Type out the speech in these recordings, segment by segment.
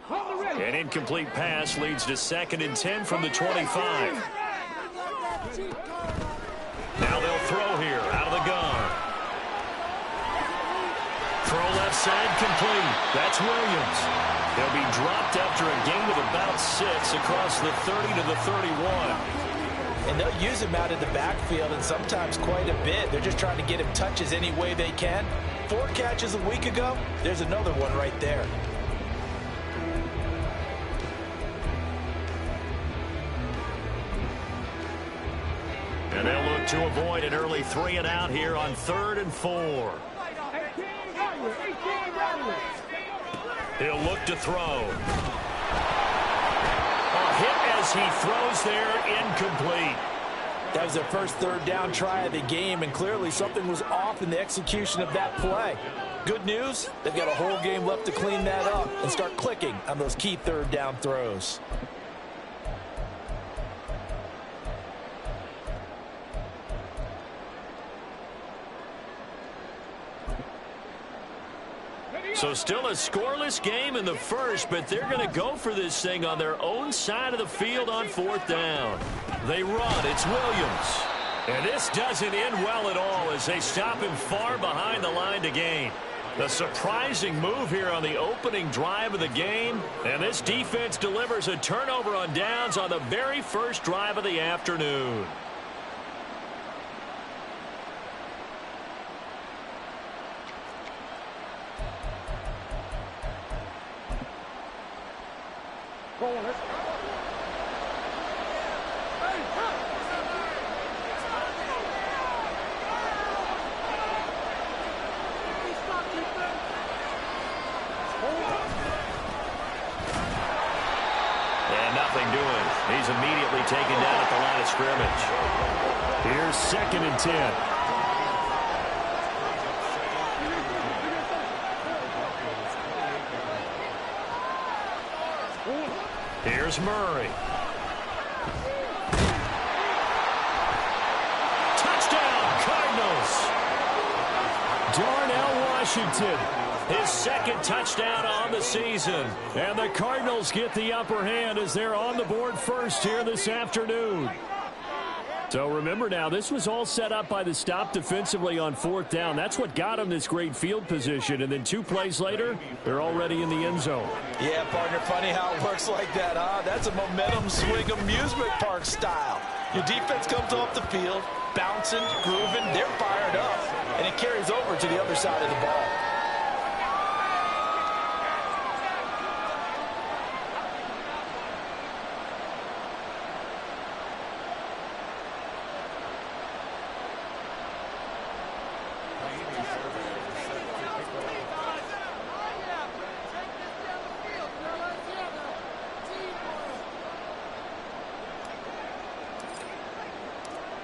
An incomplete pass leads to 2nd and 10 from the 25. Now they'll throw here out of the gun. Throw left side complete. That's Williams. He'll be dropped after a gain of about 6 across the 30 to the 31. And they'll use him out in the backfield, and sometimes quite a bit. They're just trying to get him touches any way they can. 4 catches a week ago. There's another one right there. And they'll look to avoid an early 3 and out here on 3rd and 4. He'll look to throw. A hit as he throws there, incomplete. That was their first 3rd down try of the game, and clearly something was off in the execution of that play. Good news, they've got a whole game left to clean that up and start clicking on those key 3rd down throws. So still a scoreless game in the first, but they're going to go for this thing on their own side of the field on 4th down. They run. It's Williams. And this doesn't end well at all as they stop him far behind the line to gain. A surprising move here on the opening drive of the game. And this defense delivers a turnover on downs on the very first drive of the afternoon. He's immediately taken down at the line of scrimmage. Here's 2nd and 10. Here's Murray. Touchdown, Cardinals. Darnell Washington. His 2nd touchdown on the season. And the Cardinals get the upper hand as they're on the board first here this afternoon. So remember now, this was all set up by the stop defensively on 4th down. That's what got them this great field position. And then 2 plays later, they're already in the end zone. Yeah, partner, funny how it works like that, huh? That's a momentum swing amusement park style. Your defense comes off the field, bouncing, grooving, they're fired up. And it carries over to the other side of the ball.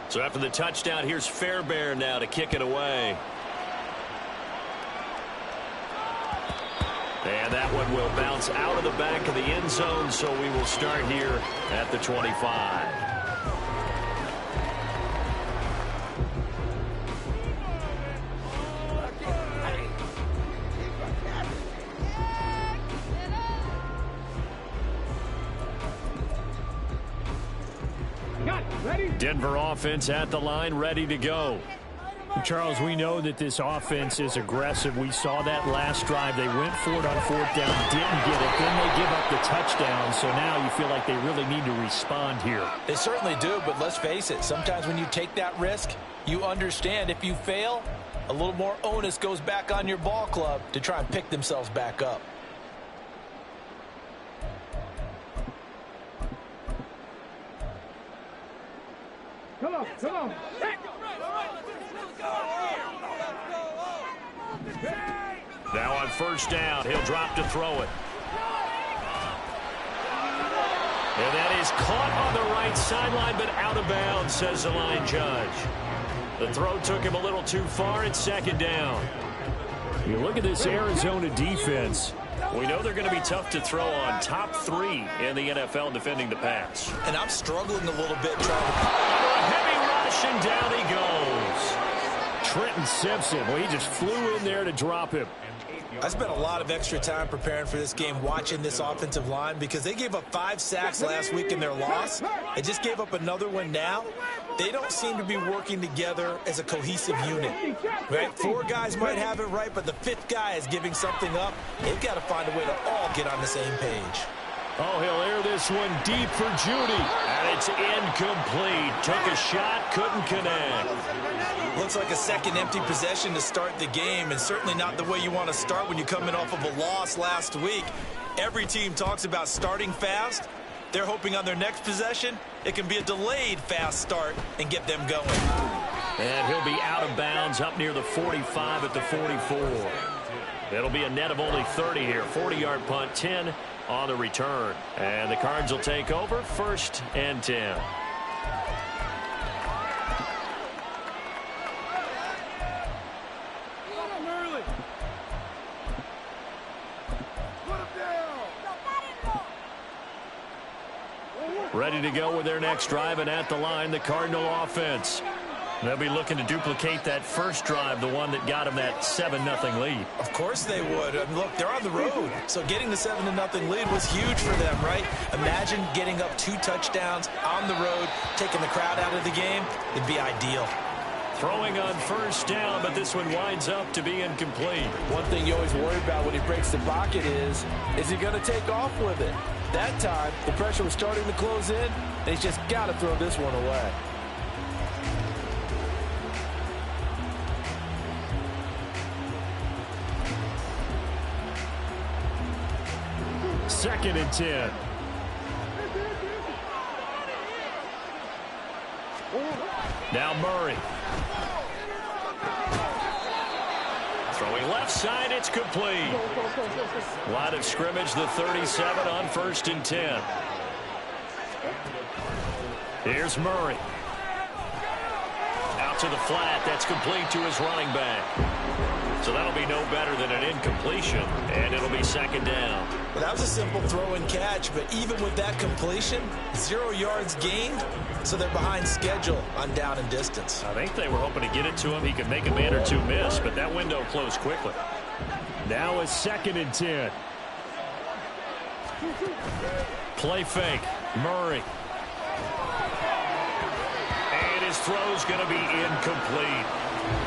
So after the touchdown, here's Fairbairn now to kick it away. And that one will bounce out of the back of the end zone, so we will start here at the 25. Denver offense at the line, ready to go. Charles, we know that this offense is aggressive. We saw that last drive. They went for it on 4th down, didn't get it. Then they give up the touchdown, so now you feel like they really need to respond here. They certainly do, but let's face it. Sometimes when you take that risk, you understand if you fail, a little more onus goes back on your ball club to try and pick themselves back up. Come on, come on. Now on 1st down, he'll drop to throw it. And that is caught on the right sideline, but out of bounds, says the line judge. The throw took him a little too far. It's 2nd down. You look at this Arizona defense. We know they're going to be tough to throw on, top 3 in the NFL defending the pass. And I'm struggling a little bit trying to... A heavy rush, and down he goes. Trenton Simpson, well, he just flew in there to drop him. I spent a lot of extra time preparing for this game watching this offensive line because they gave up 5 sacks last week in their loss. They just gave up another one now. They don't seem to be working together as a cohesive unit. Right? 4 guys might have it right, but the 5th guy is giving something up. They've got to find a way to all get on the same page. Oh, he'll air this one deep for Judy. And it's incomplete. Took a shot, couldn't connect. Looks like a second empty possession to start the game, and certainly not the way you want to start when you're coming off of a loss last week. Every team talks about starting fast. They're hoping on their next possession, it can be a delayed fast start and get them going. And he'll be out of bounds up near the 45 at the 44. It'll be a net of only 30 here. 40-yard punt, 10 on the return. And the Cards will take over, 1st and 10. Ready to go with their next drive, and at the line, the Cardinal offense. They'll be looking to duplicate that first drive, the one that got them that 7-0 lead. Of course they would. I mean, look, they're on the road, so getting the 7-0 lead was huge for them, right? Imagine getting up 2 touchdowns on the road, taking the crowd out of the game. It'd be ideal. Throwing on first down, but this one winds up to be incomplete. One thing you always worry about when he breaks the pocket is he going to take off with it? That time, the pressure was starting to close in, and he's just got to throw this one away. Second and 10. Now Murray. Throwing left side, it's complete. Line of scrimmage, the 37 on 1st and 10. Here's Murray. Out to the flat, that's complete to his running back. So that'll be no better than an incompletion, and it'll be 2nd down. Well, that was a simple throw and catch, but even with that completion, 0 yards gained, so they're behind schedule on down and distance. I think they were hoping to get it to him. He could make a man or 2 miss, but that window closed quickly. Now a 2nd and 10. Play fake. Murray. And his throw's going to be incomplete.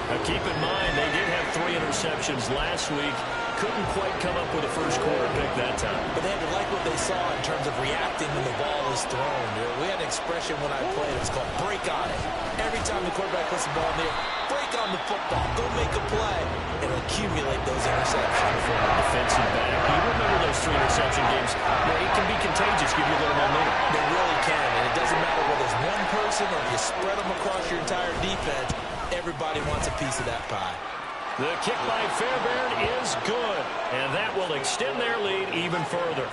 Now keep in mind, they did have 3 interceptions last week. Couldn't quite come up with a first quarter pick that time. But they had to like what they saw in terms of reacting when the ball is thrown. We had an expression when I played. It's called break on it. Every time the quarterback puts the ball in there, break on the football. Go make a play and accumulate those interceptions. For a defensive back, you remember those 3 interception games. It can be contagious, give you a little momentum. They really can, and it doesn't matter whether it's one person or if you spread them across your entire defense. Everybody wants a piece of that pie. The kick by Fairbairn is good, and that will extend their lead even further.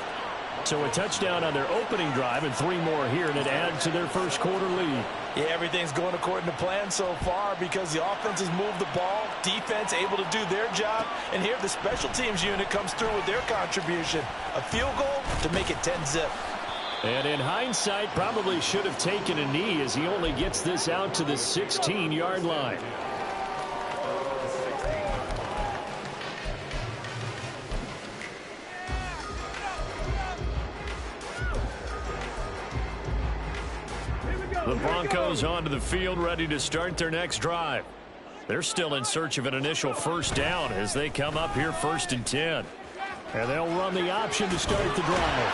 So a touchdown on their opening drive and 3 more here, and it adds to their first quarter lead. Yeah, everything's going according to plan so far because the offense has moved the ball, defense able to do their job, and here the special teams unit comes through with their contribution. A field goal to make it 10-zip. And in hindsight, probably should have taken a knee as he only gets this out to the 16-yard line. The Broncos onto the field, ready to start their next drive. They're still in search of an initial first down as they come up here 1st and 10. And they'll run the option to start the drive.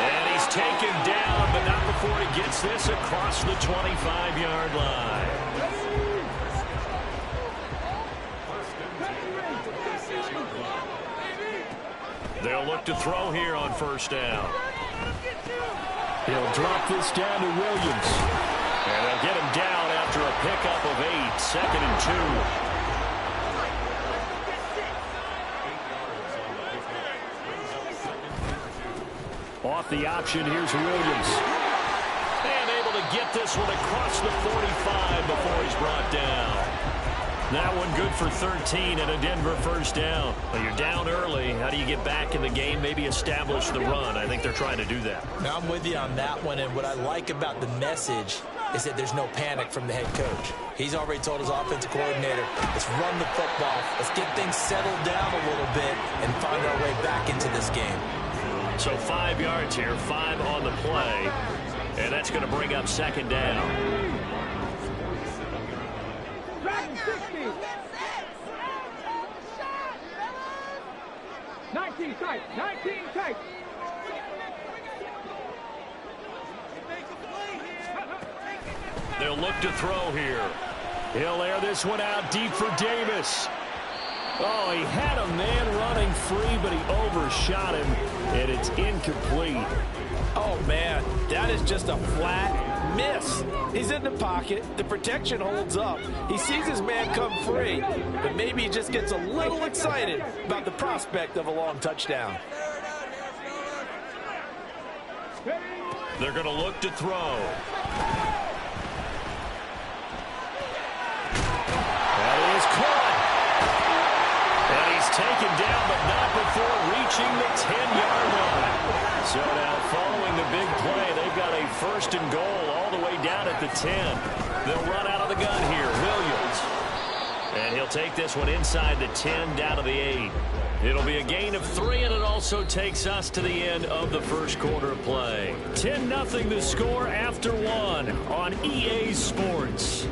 And he's taken down, but not before he gets this across the 25-yard line. They'll look to throw here on first down. He'll drop this down to Williams. And they'll get him down after a pickup of 8, 2nd and 2. Off the option, here's Williams. And able to get this one across the 45 before he's brought down. That one good for 13 and a Denver first down. Well, you're down early. How do you get back in the game? Maybe establish the run. I think they're trying to do that. Now I'm with you on that one, and what I like about the message is that there's no panic from the head coach. He's already told his offensive coordinator, let's run the football, let's get things settled down a little bit and find our way back into this game. So 5 yards here, 5 on the play, and that's going to bring up second down. 19 tight, 19 tight. They'll look to throw here. He'll air this one out deep for Davis. Oh, he had a man running free, but he overshot him, and it's incomplete. Oh, man, that is just a flat miss. He's in the pocket. The protection holds up. He sees his man come free, but maybe he just gets a little excited about the prospect of a long touchdown. They're going to look to throw. That is caught. And he's taken down, but not before reaching the 10-yard line. So now following the big play, they've got a 1st and goal all the way down at the 10. They'll run out of the gun here. Williams. And he'll take this one inside the 10 down to the 8. It'll be a gain of 3, and it also takes us to the end of the first quarter of play. 10-0 the score after 1 on EA Sports.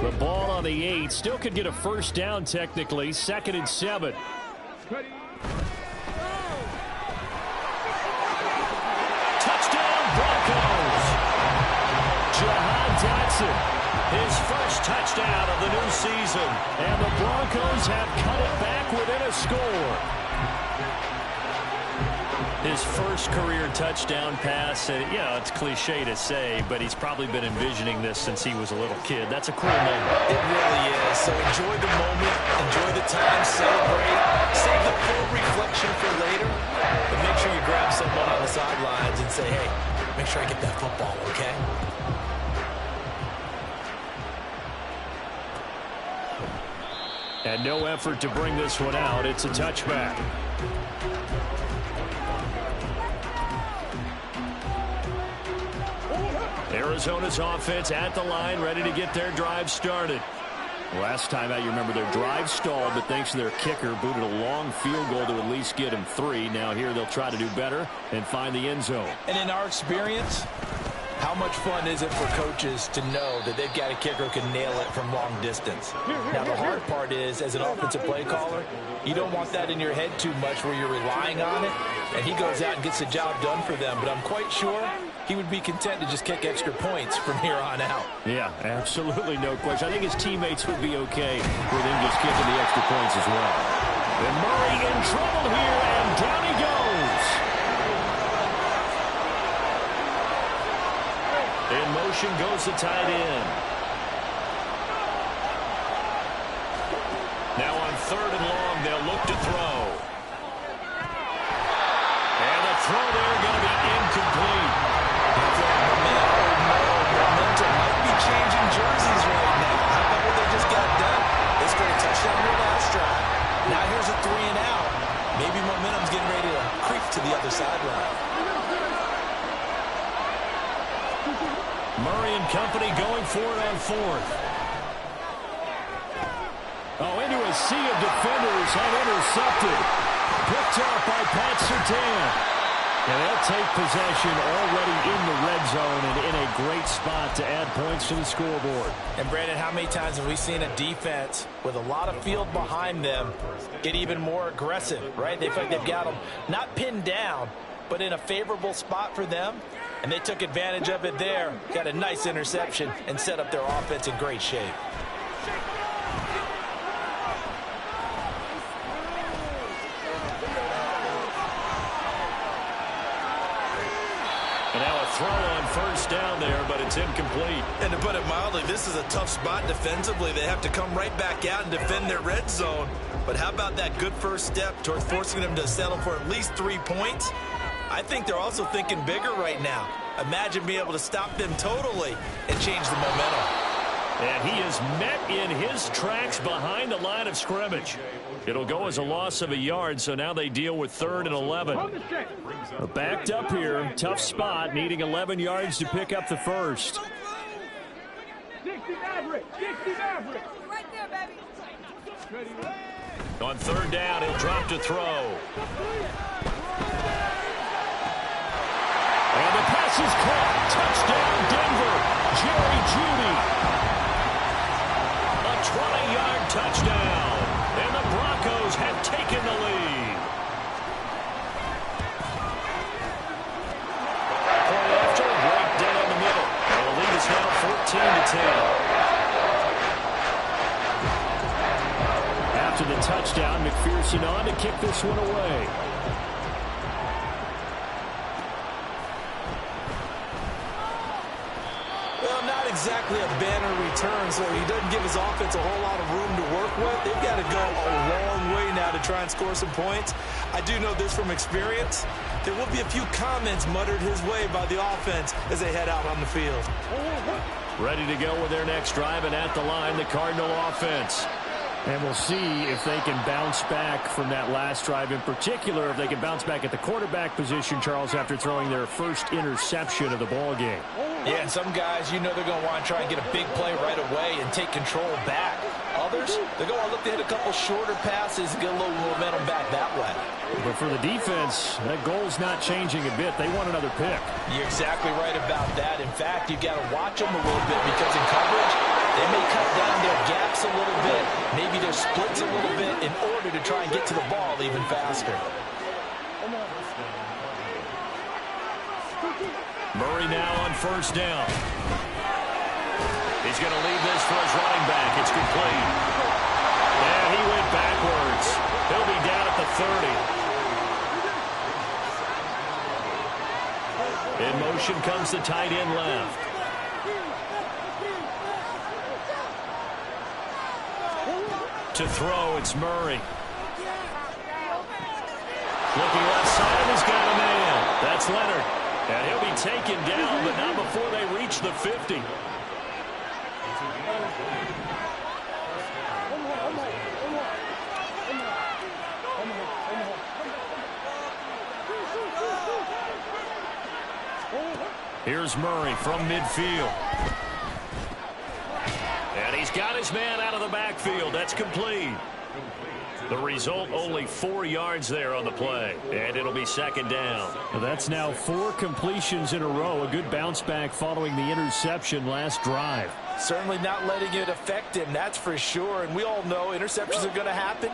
The ball on the 8. Still could get a first down technically. 2nd and 7. Touchdown Broncos. Jahan Dotson. His first touchdown of the new season. And the Broncos have cut it back within a score. His first career touchdown pass, it's cliche to say, but he's probably been envisioning this since he was a little kid. That's a cool moment. It really is. So enjoy the moment, enjoy the time, celebrate, save the full reflection for later, but make sure you grab someone on the sidelines and say, hey, make sure I get that football, okay? And no effort to bring this one out. It's a touchback. Arizona's offense at the line, ready to get their drive started. Last time out, you remember their drive stalled, but thanks to their kicker, booted a long field goal to at least get them 3. Now here they'll try to do better and find the end zone. And in our experience, how much fun is it for coaches to know that they've got a kicker who can nail it from long distance? Now, the hard part is, as an offensive play caller, you don't want that in your head too much where you're relying on it, and he goes out and gets the job done for them. But I'm quite sure he would be content to just kick extra points from here on out. Yeah, absolutely no question. I think his teammates would be okay with him just kicking the extra points as well. And Murray in trouble here, and down he goes. In motion goes the tight end. Now on 3rd and long, they'll look to throw. And the throw there going to be incomplete. Momentum might be changing jerseys right now. How about what they just got done? They scored a touchdown here last drive. Now here's a 3 and out. Maybe momentum's getting ready to creep to the other sideline. Murray and company going for it on 4th. Oh, into a sea of defenders and intercepted. Picked up by Pat Surtain. And they'll take possession already in the red zone and in a great spot to add points to the scoreboard. And, Brandon, how many times have we seen a defense with a lot of field behind them get even more aggressive, right? They feel like they've got them not pinned down, but in a favorable spot for them. And they took advantage of it there, got a nice interception, and set up their offense in great shape. And now a throw on first down there, but it's incomplete. And to put it mildly, this is a tough spot defensively. They have to come right back out and defend their red zone. But how about that good first step towards forcing them to settle for at least 3 points? I think they're also thinking bigger right now. Imagine being able to stop them totally and change the momentum. And he is met in his tracks behind the line of scrimmage. It'll go as a loss of a yard, so now they deal with 3rd and 11. Backed up here, tough spot, needing 11 yards to pick up the first. 60 Maverick, 60 Maverick. Right there, baby. On 3rd down, he'll drop to throw. And the pass is caught. Touchdown, Denver. Jerry Jeudy. A 20-yard touchdown. And the Broncos have taken the lead. Play after, right down the middle. And the lead is now 14-10. After the touchdown, McPherson on to kick this one away. Exactly a banner return, so he doesn't give his offense a whole lot of room to work with. They've got to go a long way now to try and score some points. I do know this from experience. There will be a few comments muttered his way by the offense as they head out on the field. Ready to go with their next drive, and at the line, the Cardinal offense. And we'll see if they can bounce back from that last drive, in particular if they can bounce back at the quarterback position, Charles, after throwing their first interception of the ball game. Yeah, and some guys, you know they're going to want to try and get a big play right away and take control back. Others, they're going to look to hit a couple shorter passes and get a little momentum back that way. But for the defense, that goal's not changing a bit. They want another pick. You're exactly right about that. In fact, you've got to watch them a little bit because in coverage, they may cut down their gaps a little bit, maybe their splits a little bit in order to try and get to the ball even faster. Murray now on 1st down. He's going to leave this for his running back. It's complete. And he went backwards. He'll be down at the 30. In motion comes the tight end left. To throw, it's Murray. Looking left side, and he's got a man. That's Leonard. And he'll be taken down, but not before they reach the 50. Here's Murray from midfield. And he's got his man out of the backfield. That's complete. The result, only 4 yards there on the play. And it'll be 2nd down. Well, that's now 4 completions in a row. A good bounce back following the interception last drive. Certainly not letting it affect him, that's for sure. And we all know interceptions are going to happen.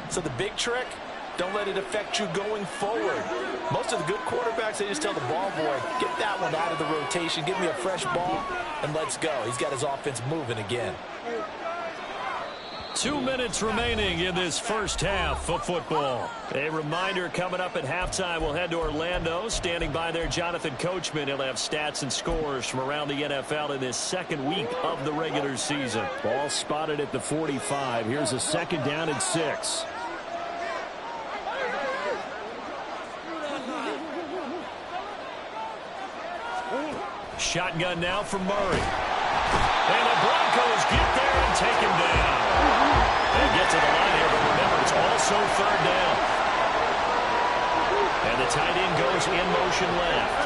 So the big trick, don't let it affect you going forward. Most of the good quarterbacks, they just tell the ball boy, get that one out of the rotation, give me a fresh ball, and let's go. He's got his offense moving again. 2 minutes remaining in this first half of football. A reminder, coming up at halftime, we'll head to Orlando. Standing by there, Jonathan Coachman. He'll have stats and scores from around the NFL in this 2nd week of the regular season. Ball spotted at the 45. Here's a 2nd down and 6. Shotgun now from Murray. And the Broncos get there and take him down. They get to the line here, but remember, it's also 3rd down. And the tight end goes in motion left.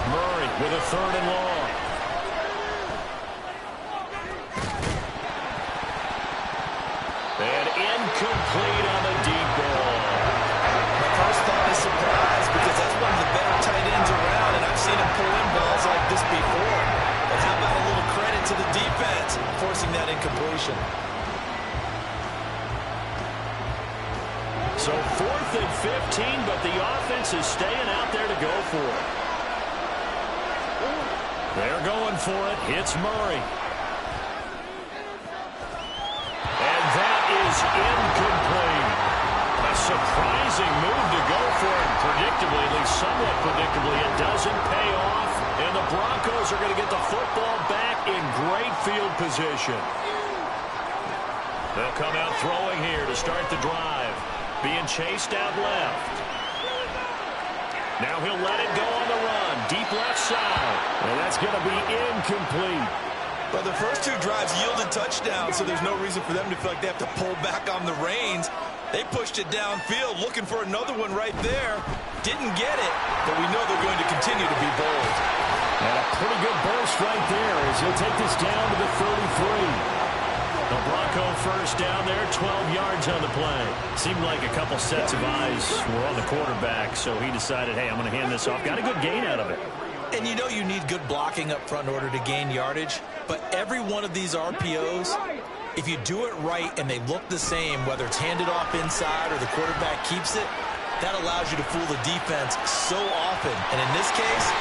Murray with a 3rd and long. And incomplete on the deep ball. My first thought is surprise because that's one of the better tight ends around, and I've seen him pull in balls like this before. But how about a little credit to the defense forcing that incompletion? So 4th and 15, but the offense is staying out there to go for it. They're going for it. It's Murray. And that is incomplete. A surprise amazing move to go for it. Predictably, at least somewhat predictably, it doesn't pay off. And the Broncos are going to get the football back in great field position. They'll come out throwing here to start the drive. Being chased out left. Now he'll let it go on the run. Deep left side. And that's going to be incomplete. Well, the first two drives yielded touchdowns, so there's no reason for them to feel like they have to pull back on the reins. They pushed it downfield, looking for another one right there. Didn't get it, but we know they're going to continue to be bold. And a pretty good burst right there as he'll take this down to the 33. The Bronco first down there, 12 yards on the play. Seemed like a couple sets of eyes were on the quarterback, so he decided, hey, I'm going to hand this off. Got a good gain out of it. And you know you need good blocking up front in order to gain yardage, but every one of these RPOs, if you do it right and they look the same, whether it's handed off inside or the quarterback keeps it, that allows you to fool the defense so often. And in this case,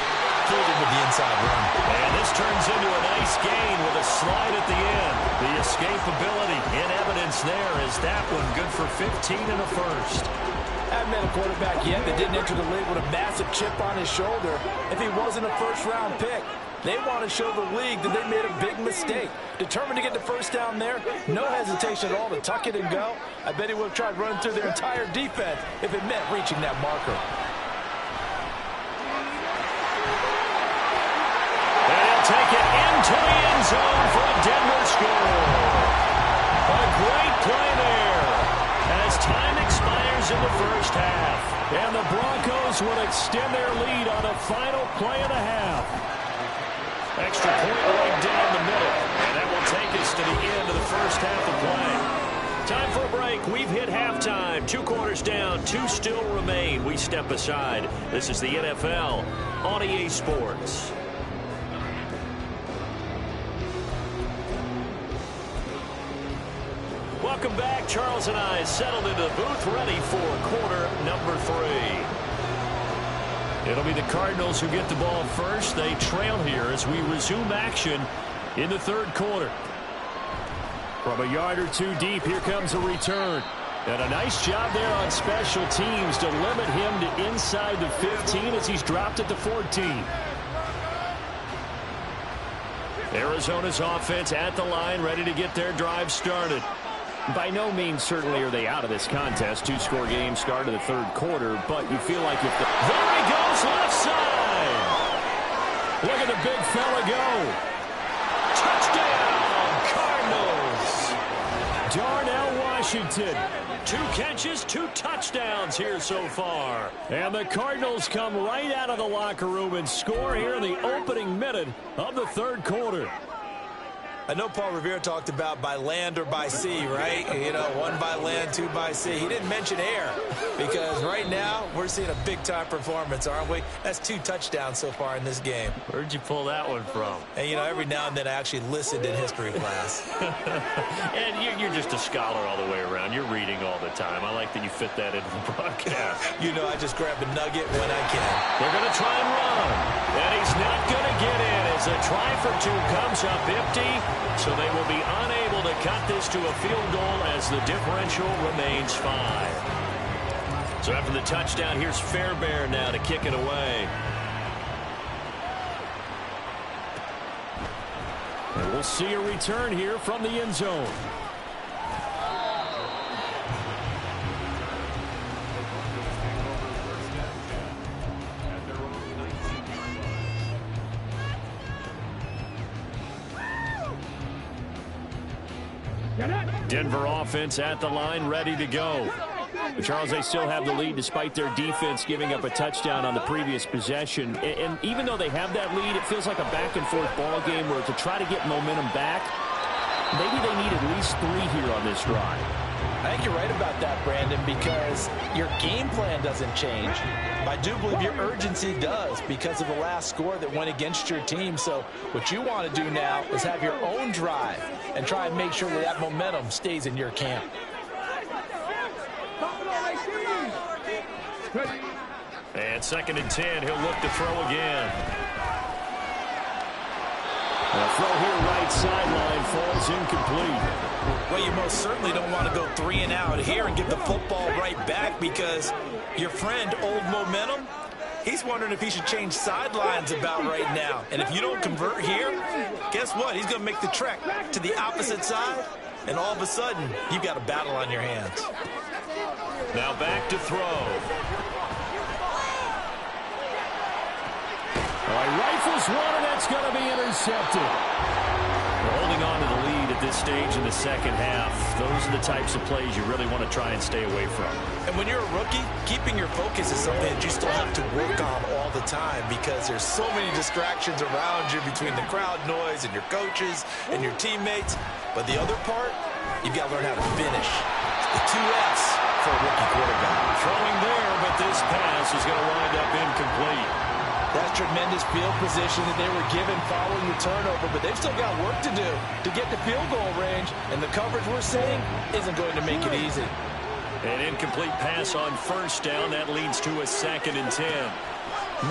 fooled him with the inside run. And this turns into a nice gain with a slide at the end. The escapability in evidence there is that one good for 15 and a first. Haven't met a quarterback yet that didn't enter the league with a massive chip on his shoulder if he wasn't a first-round pick. They want to show the league that they made a big mistake. Determined to get the first down there, no hesitation at all to tuck it and go. I bet he would have tried running through their entire defense if it meant reaching that marker. And he'll take it into the end zone for a Denver score. A great play there as time expires in the first half. And the Broncos will extend their lead on the final play of the half. Extra point right down the middle. And that will take us to the end of the first half of play. Time for a break. We've hit halftime. 2 quarters down. 2 still remain. We step aside. This is the NFL on EA Sports. Welcome back. Charles and I settled into the booth ready for quarter number 3. It'll be the Cardinals who get the ball first. They trail here as we resume action in the third quarter. From a yard or 2 deep, here comes a return. And a nice job there on special teams to limit him to inside the 15 as he's dropped at the 14. Arizona's offense at the line, ready to get their drive started. By no means certainly are they out of this contest. 2-score game start of the third quarter, but you feel like if the... There he goes, left side! Look at the big fella go. Touchdown, Cardinals! Darnell Washington. 2 catches, 2 touchdowns here so far. And the Cardinals come right out of the locker room and score here in the opening minute of the third quarter. I know Paul Revere talked about by land or by sea, right? You know, 1 by land, 2 by sea. He didn't mention air because right now we're seeing a big-time performance, aren't we? That's 2 touchdowns so far in this game. Where'd you pull that one from? And, you know, every now and then I actually listened in history class. And you're just a scholar all the way around. You're reading all the time. I like that you fit that into the broadcast. You know, I just grab a nugget when I can. They're going to try and run. And he's not going to get in as a try for 2 comes up empty. So they will be unable to cut this to a field goal as the differential remains 5. So after the touchdown, here's Fairbairn now to kick it away. And we'll see a return here from the end zone. Denver offense at the line, ready to go. Charles, they still have the lead despite their defense giving up a touchdown on the previous possession. And even though they have that lead, it feels like a back-and-forth ball game where to try to get momentum back, maybe they need at least 3 here on this drive. I think you're right about that, Brandon, because your game plan doesn't change. I do believe your urgency does because of the last score that went against your team. So what you want to do now is have your own drive and try and make sure that that momentum stays in your camp. And 2nd and 10, he'll look to throw again. The throw here right sideline falls incomplete. Well, you most certainly don't want to go 3 and out here and give the football right back, because your friend, Old Momentum, he's wondering if he should change sidelines about right now. And if you don't convert here, guess what? He's going to make the trek to the opposite side, and all of a sudden, you've got a battle on your hands. Now back to throw. All right, rifles one, and that's going to be intercepted. We're holding on to the lead at this stage in the second half. Those are the types of plays you really want to try and stay away from. And when you're a rookie, keeping your focus is something that you still have to work on all the time, because there's so many distractions around you between the crowd noise and your coaches and your teammates. But the other part, you've got to learn how to finish. The 2 F's for a rookie quarterback. Throwing there, but this pass is going to wind up incomplete. That's tremendous field position that they were given following the turnover, but they've still got work to do to get to field goal range, and the coverage we're seeing isn't going to make it easy. An incomplete pass on first down. That leads to a 2nd and 10.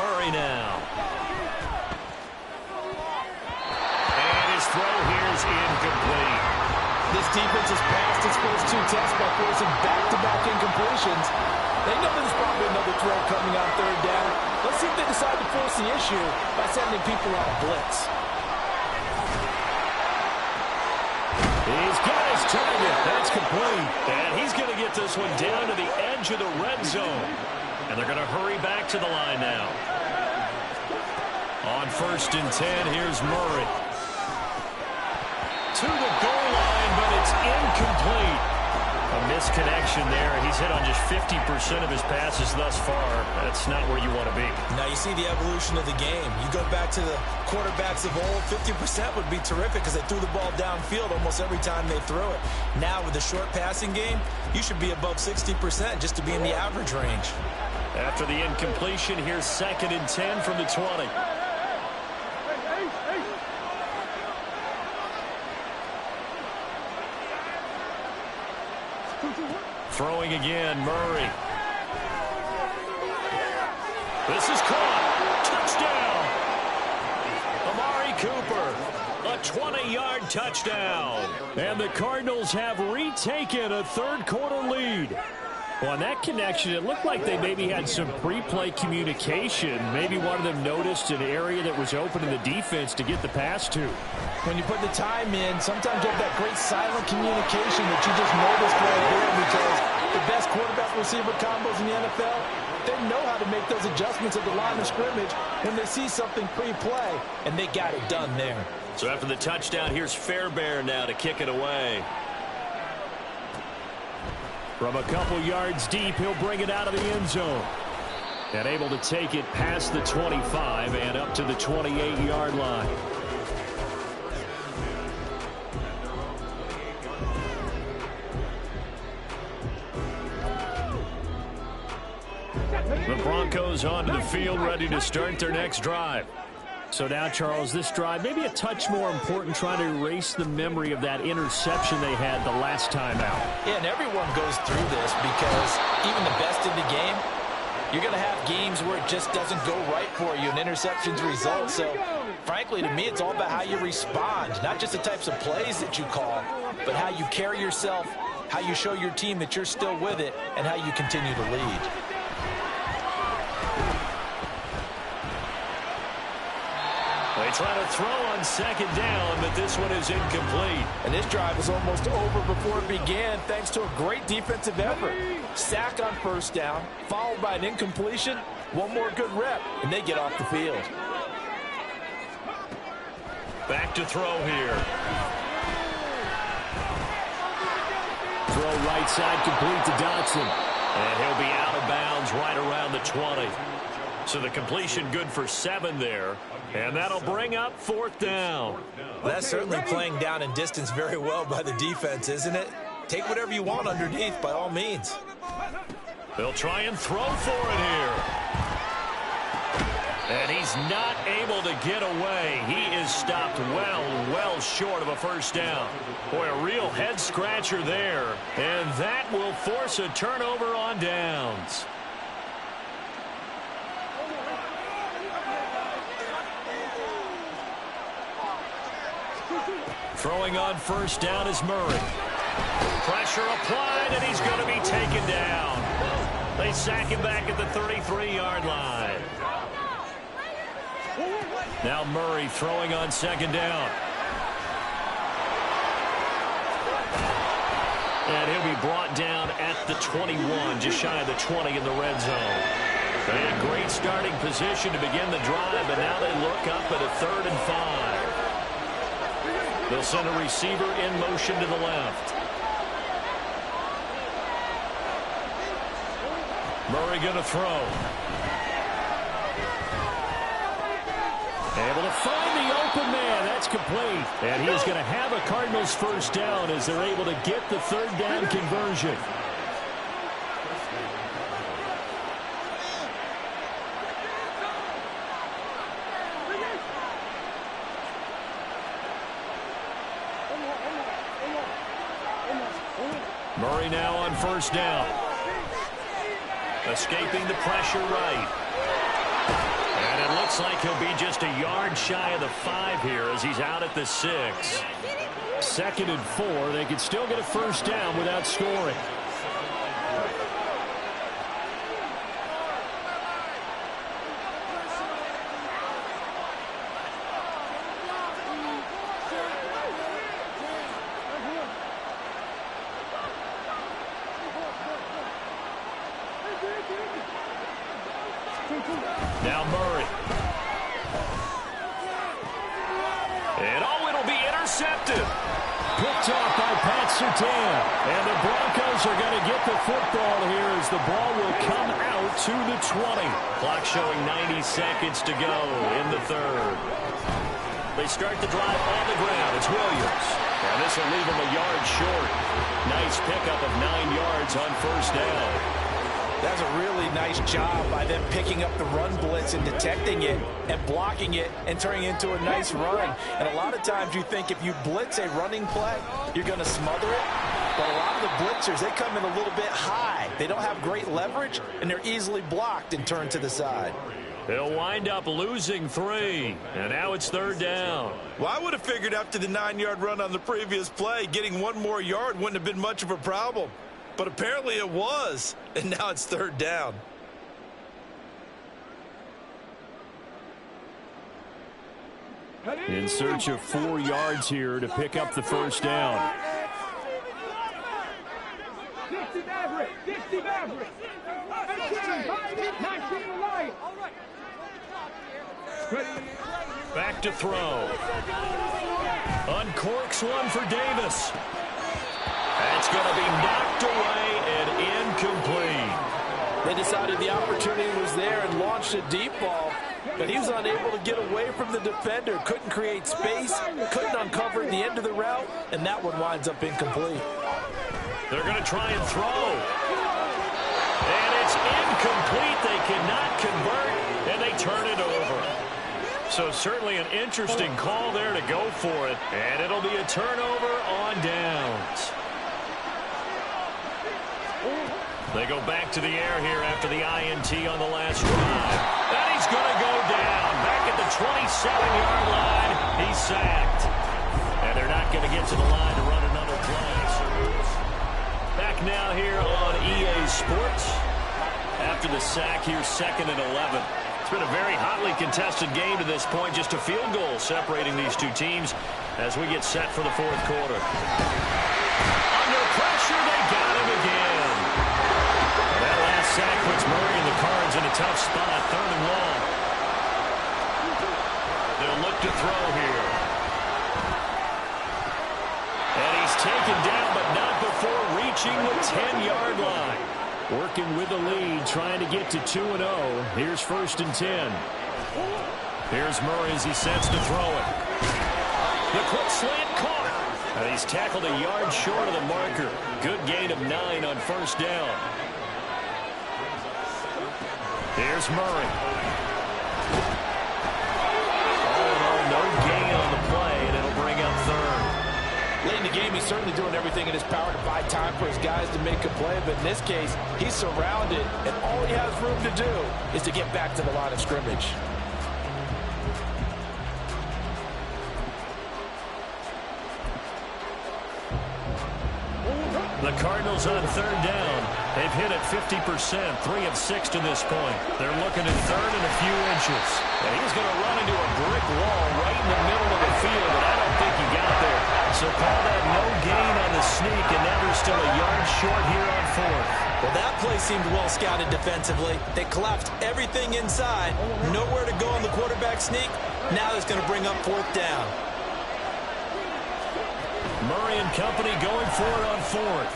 Murray now. And his throw here is incomplete. This defense has passed its first 2 tests by forcing back-to-back incompletions. They know there's probably another throw coming on 3rd down. Let's see if they decide to force the issue by sending people on a blitz. He's got his target. That's complete. And he's going to get this one down to the edge of the red zone. And they're going to hurry back to the line now. On 1st and 10, here's Murray. To the goal line, but it's incomplete. A misconnection there. He's hit on just 50% of his passes thus far. That's not where you want to be. Now you see the evolution of the game. You go back to the quarterbacks of old, 50% would be terrific because they threw the ball downfield almost every time they threw it. Now with the short passing game, you should be above 60% just to be in the average range. After the incompletion, here's 2nd and 10 from the 20. Throwing again, Murray. This is caught. Touchdown. Amari Cooper. A 20-yard touchdown. And the Cardinals have retaken a 3rd quarter lead. Well, on that connection, it looked like they maybe had some pre-play communication. Maybe one of them noticed an area that was open in the defense to get the pass to. When you put the time in, sometimes you have that great silent communication that you just noticed right there, because the best quarterback-receiver combos in the NFL, they know how to make those adjustments at the line of scrimmage when they see something pre-play, and they got it done there. So after the touchdown, here's Fairbairn now to kick it away. From a couple yards deep, he'll bring it out of the end zone. And able to take it past the 25 and up to the 28-yard line. The Broncos onto the field, ready to start their next drive. So now, Charles, this drive maybe a touch more important, trying to erase the memory of that interception they had the last time out. Yeah, and everyone goes through this, because even the best in the game, you're going to have games where it just doesn't go right for you, and interceptions result. So, frankly, to me, it's all about how you respond, not just the types of plays that you call, but how you carry yourself, how you show your team that you're still with it, and how you continue to lead. They try to throw on 2nd down, but this one is incomplete. And this drive was almost over before it began, thanks to a great defensive effort. Sack on 1st down, followed by an incompletion, one more good rep, and they get off the field. Back to throw here. Throw right side complete to Dotson. And he'll be out of bounds right around the 20. So the completion good for 7 there. And that'll bring up 4th down. Well, that's certainly playing down and distance very well by the defense, isn't it? Take whatever you want underneath, by all means. They'll try and throw for it here. And he's not able to get away. He is stopped well short of a 1st down. Boy, a real head-scratcher there. And that will force a turnover on downs. Throwing on first down is Murray. Pressure applied, and he's going to be taken down. They sack him back at the 33-yard line. Now Murray throwing on second down. And he'll be brought down at the 21, just shy of the 20 in the red zone. They had great starting position to begin the drive, but now they look up at a 3rd and 5. They'll send a receiver in motion to the left. Murray going to throw. Able to find the open man. That's complete. And he is going to have a Cardinals first down as they're able to get the 3rd down conversion. Murray now on first down. Escaping the pressure right. And it looks like he'll be just a yard shy of the 5 here as he's out at the 6. 2nd and 4. They could still get a first down without scoring. Now Murray. And it'll be intercepted. Picked off by Pat Surtain. And the Broncos are going to get the football here as the ball will come out to the 20. Clock showing 90 seconds to go in the 3rd. They start the drive on the ground. It's Williams. And this will leave him a yard short. Nice pickup of 9 yards on first down. That's a really nice job by them picking up the run blitz and detecting it and blocking it and turning it into a nice run. And a lot of times you think if you blitz a running play, you're going to smother it. But a lot of the blitzers, they come in a little bit high. They don't have great leverage, and they're easily blocked and turned to the side. They'll wind up losing 3. And now it's 3rd down. Well, I would have figured after the 9-yard run on the previous play, getting 1 more yard wouldn't have been much of a problem. But apparently it was, and now it's 3rd down. In search of 4 yards here to pick up the first down. 60 Maverick, 60 Maverick. 19 Lion. Back to throw. Uncorks one for Davis. That's going to be knocked away and incomplete. They decided the opportunity was there and launched a deep ball, but he was unable to get away from the defender, couldn't create space, couldn't uncover the end of the route, and that one winds up incomplete. They're going to try and throw. And it's incomplete. They cannot convert, and they turn it over. So certainly an interesting call there to go for it, and it'll be a turnover on downs. They go back to the air here after the INT on the last drive. And he's going to go down. Back at the 27-yard line. He's sacked. And they're not going to get to the line to run another play. Back now here on EA Sports. After the sack here, 2nd and 11. It's been a very hotly contested game to this point. Just a field goal separating these two teams as we get set for the 4th quarter. Under pressure, they got him again. That last sack puts Murray and the Cards in a tough spot. 3rd and long. They'll look to throw here. And he's taken down, but not before reaching the 10-yard line. Working with the lead, trying to get to 2-0. Here's 1st and 10. Here's Murray as he sets to throw it. The quick slant caught. And he's tackled a yard short of the marker. Good gain of 9 on first down. Here's Murray. All in all, no gain on the play, and it'll bring up 3rd. Late in the game, he's certainly doing everything in his power to buy time for his guys to make a play, but in this case, he's surrounded, and all he has room to do is to get back to the line of scrimmage. The Cardinals on third down. They've hit it 50%, 3 of 6 to this point. They're looking at third and a few inches. And he's going to run into a brick wall right in the middle of the field, but I don't think he got there. So call that no gain on the sneak, and now they're still a yard short here on fourth. Well, that play seemed well scouted defensively. They collapsed everything inside. Nowhere to go on the quarterback sneak. Now it's going to bring up fourth down. Murray and company going for it on fourth.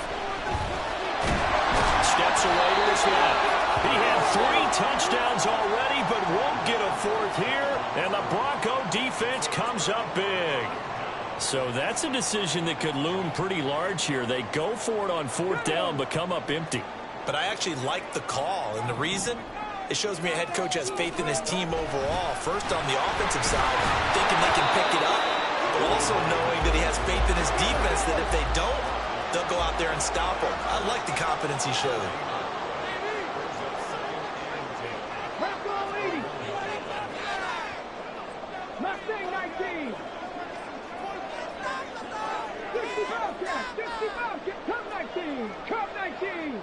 Steps away to his left. He had 3 touchdowns already, but won't get a fourth here. And the Bronco defense comes up big. So that's a decision that could loom pretty large here. They go for it on fourth down, but come up empty. But I actually like the call, and the reason? It shows me a head coach has faith in his team overall. First on the offensive side, thinking they can pick it up, but also knowing that he has faith in his defense that if they don't, they'll go out there and stop him. I like the confidence he showed. Mustang 19. 60 Come 19. Come 19.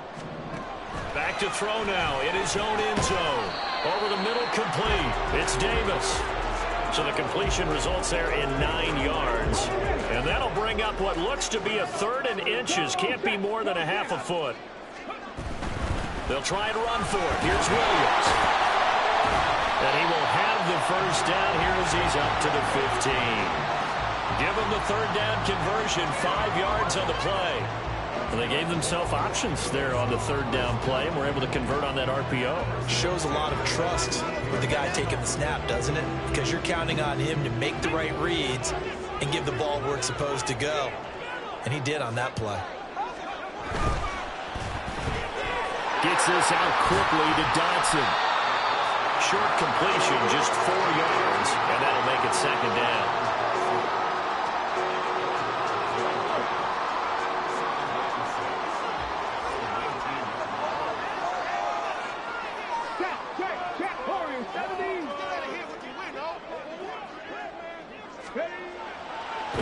Back to throw now in his own end zone. Over the middle, complete. It's Davis. So the completion results there in 9 yards. And that'll bring up what looks to be a third and inches. Can't be more than a half a foot. They'll try and run for it. Here's Williams. And he will have the first down here as he's up to the 15. Give him the third down conversion, 5 yards on the play. And they gave themselves options there on the third down play and were able to convert on that RPO. Shows a lot of trust with the guy taking the snap, doesn't it? Because you're counting on him to make the right reads and give the ball where it's supposed to go. And he did on that play. Gets this out quickly to Dotson. Short completion, just 4 yards, and that'll make it second down.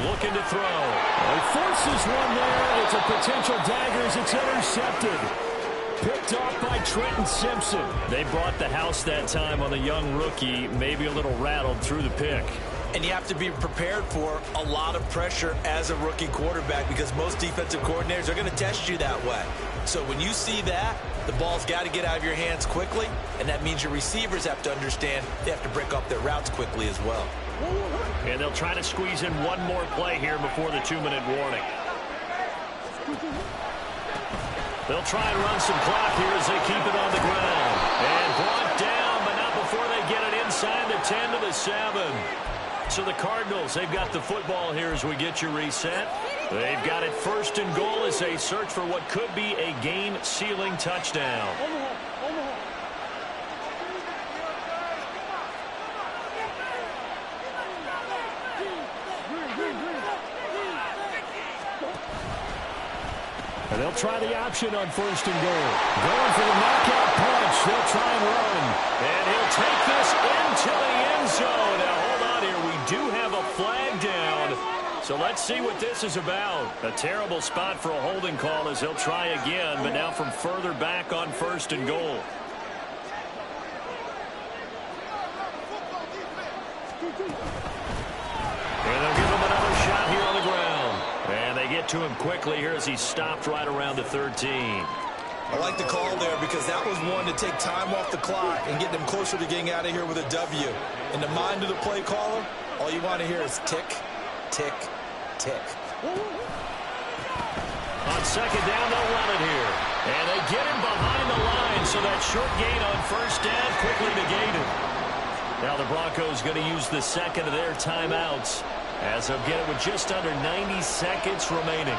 Looking to throw. He forces one there. It's a potential dagger as it's intercepted. Picked off by Trenton Simpson. They brought the house that time on the young rookie, maybe a little rattled through the pick. And you have to be prepared for a lot of pressure as a rookie quarterback because most defensive coordinators are going to test you that way. So when you see that, the ball's got to get out of your hands quickly, and that means your receivers have to understand they have to break up their routes quickly as well. And they'll try to squeeze in one more play here before the 2-minute warning. They'll try and run some clock here as they keep it on the ground. And brought down, but not before they get it inside the 10 to the 7. So the Cardinals, they've got the football here as we get you reset. They've got it first and goal as they search for what could be a game-sealing touchdown. And they'll try the option on first and goal. Going for the knockout punch. They'll try and run. And he'll take this into the end zone. Now, hold on here. We do have a flag down. So let's see what this is about. A terrible spot for a holding call as they'll try again, but now from further back on first and goal. And they'll give him another shot here on the ground. And they get to him quickly here as he's stopped right around the 13. I like the call there because that was one to take time off the clock and get them closer to getting out of here with a W. In the mind of the play caller, all you want to hear is tick, tick, tick. On second down, they'll run it here. And they get him behind the line, so that short gain on first down quickly negated. Now the Broncos going to use the second of their timeouts as they'll get it with just under 90 seconds remaining.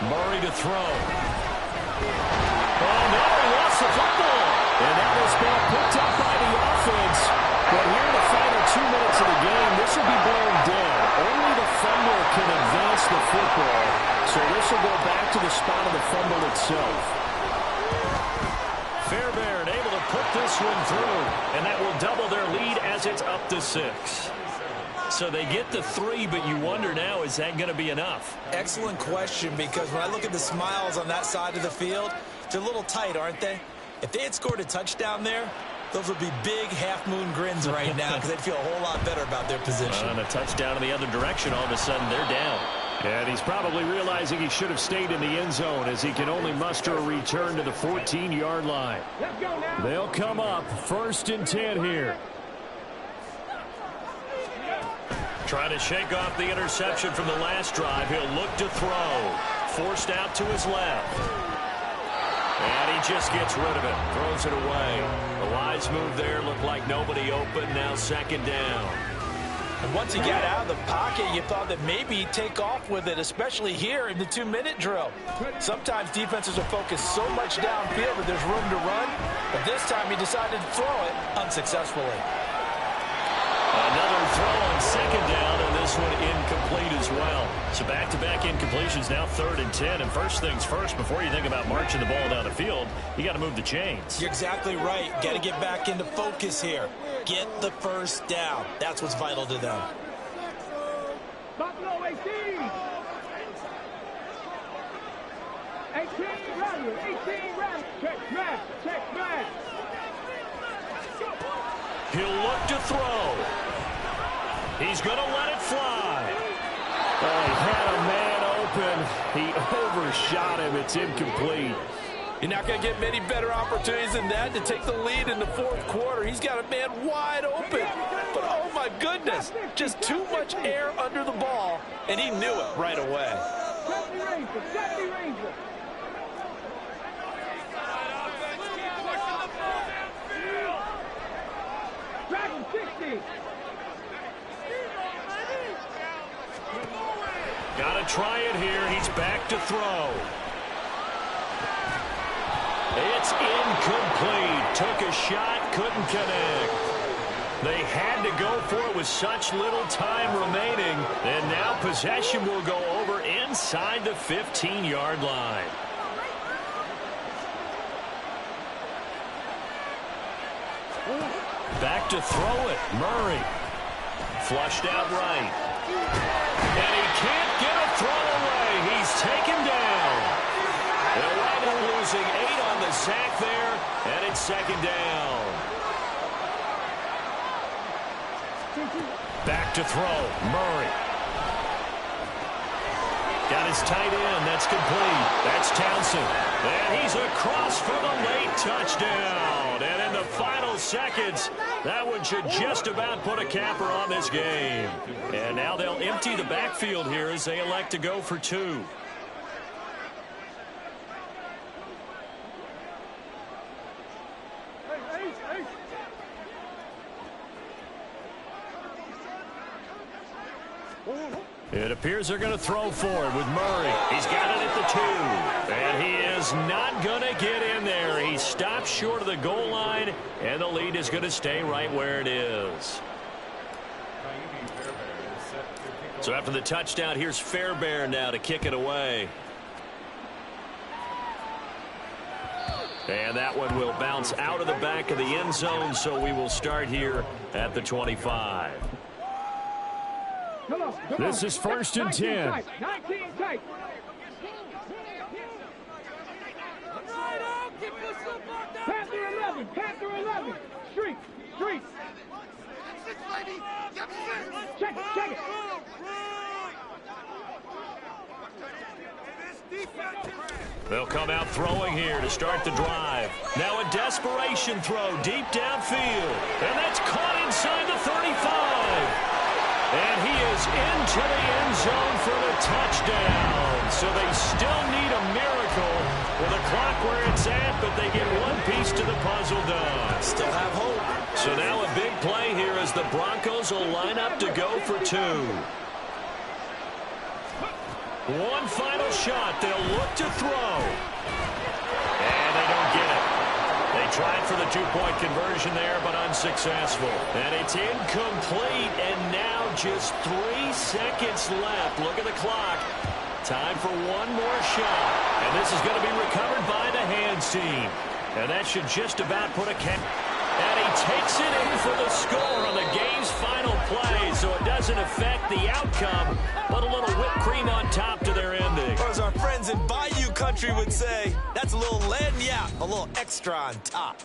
Murray to throw. Oh, no, he lost the football. And that was ball picked up by the offense. But here in the final 2 minutes of the game, this will be blown dead. Only the fumbler can advance the football. So this will go back to the spot of the fumble itself. Fairbairn able to put this one through, and that will double their lead as it's up to 6. So they get the 3, but you wonder now, is that going to be enough? Excellent question, because when I look at the smiles on that side of the field, they're a little tight, aren't they? If they had scored a touchdown there, those would be big half-moon grins right now because they'd feel a whole lot better about their position. And a touchdown in the other direction, all of a sudden they're down. And he's probably realizing he should have stayed in the end zone as he can only muster a return to the 14-yard line. Let's go now. They'll come up 1st and 10 here. Trying to shake off the interception from the last drive. He'll look to throw. Forced out to his left. And he just gets rid of it. Throws it away. The wise move there. Looked like nobody open. Now 2nd down. And once he got out of the pocket, you thought that maybe he'd take off with it, especially here in the 2-minute drill. Sometimes defenses are focused so much downfield that there's room to run, but this time he decided to throw it unsuccessfully. Another throw on 2nd down, and this one incomplete as well. So back-to-back incompletions, now 3rd and 10. And first things first, before you think about marching the ball down the field, you got to move the chains. You're exactly right. Got to get back into focus here. Get the first down. That's what's vital to them. Buffalo 18. 18 run. 18 run. Check back. Check back. He'll look to throw. He's going to let it fly. Oh, he had a man open. He overshot him. It's incomplete. You're not going to get many better opportunities than that to take the lead in the 4th quarter. He's got a man wide open. But, oh, my goodness, just too much air under the ball, and he knew it right away. 70 Ranger. 70 Ranger. Dragon 60. Got to try it here. He's back to throw. It's incomplete. Took a shot, couldn't connect. They had to go for it with such little time remaining. And now possession will go over inside the 15-yard line. Back to throw it. Murray. Flushed out right. And he can't get a throw away. He's taken down. They'll wind up losing 8 on the sack there, and it's 2nd down. Back to throw. Murray. Got his tight end. That's complete. That's Townsend. And he's across for the late touchdown. And in the final seconds, that one should just about put a capper on this game. And now they'll empty the backfield here as they elect to go for 2. It appears they're going to throw for it with Murray. He's got it at the 2. And he is not going to get in there. He stops short of the goal line, and the lead is going to stay right where it is. So after the touchdown, here's Fairbairn now to kick it away. And that one will bounce out of the back of the end zone, so we will start here at the 25. Come on. This is 1st and 10. 19 tight. Panther 11. Panther 11. Street. Street. Check it. Check it. They'll come out throwing here to start the drive. Now a desperation throw deep downfield. And that's caught inside the 35. And he is into the end zone for the touchdown. So they still need a miracle with the clock where it's at, but they get one piece to the puzzle done. Still have hope. So now a big play here as the Broncos will line up to go for 2. One final shot. They'll look to throw. And they don't get it. They tried for the 2-point conversion there, but unsuccessful. And it's incomplete, and now just 3 seconds left. Look at the clock. Time for one more shot. And this is going to be recovered by the hands team. And that should just about put a cap. And And he takes it in for the score on the game's final play, so it doesn't affect the outcome, but a little whipped cream on top to their ending. Or as our friends in Bayou Country would say, that's a little lagniappe, a little extra on top.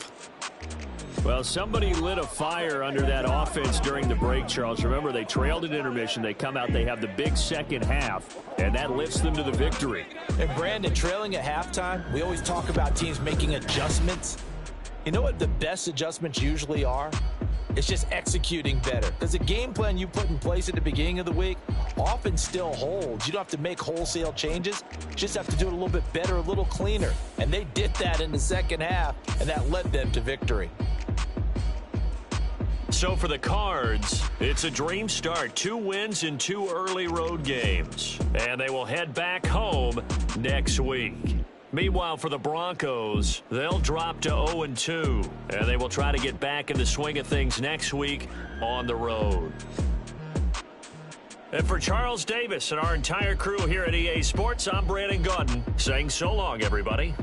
Well, somebody lit a fire under that offense during the break, Charles. Remember, they trailed at intermission. They come out, they have the big second half, and that lifts them to the victory. And Brandon, trailing at halftime, we always talk about teams making adjustments. You know what the best adjustments usually are? It's just executing better. Because the game plan you put in place at the beginning of the week often still holds. You don't have to make wholesale changes. You just have to do it a little bit better, a little cleaner. And they did that in the second half, and that led them to victory. So for the Cards, it's a dream start. 2 wins in 2 early road games. And they will head back home next week. Meanwhile, for the Broncos, they'll drop to 0-2. And they will try to get back in the swing of things next week on the road. And for Charles Davis and our entire crew here at EA Sports, I'm Brandon Gotw saying so long, everybody.